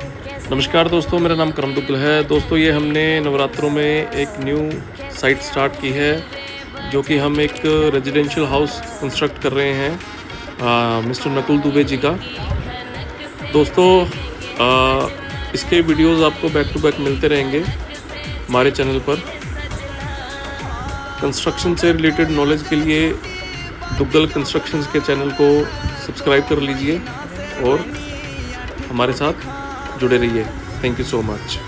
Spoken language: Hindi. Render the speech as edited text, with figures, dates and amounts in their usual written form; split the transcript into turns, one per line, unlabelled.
नमस्कार दोस्तों, मेरा नाम करम दुग्गल है। दोस्तों ये हमने नवरात्रों में एक न्यू साइट स्टार्ट की है, जो कि हम एक रेजिडेंशियल हाउस कंस्ट्रक्ट कर रहे हैं मिस्टर नकुल दुबे जी का। दोस्तों इसके वीडियोस आपको बैक टू बैक मिलते रहेंगे हमारे चैनल पर। कंस्ट्रक्शन से रिलेटेड नॉलेज के लिए दुग्गल कंस्ट्रक्शंस के चैनल को सब्सक्राइब कर लीजिए और हमारे साथ जुड़े रहिए। Thank you so much.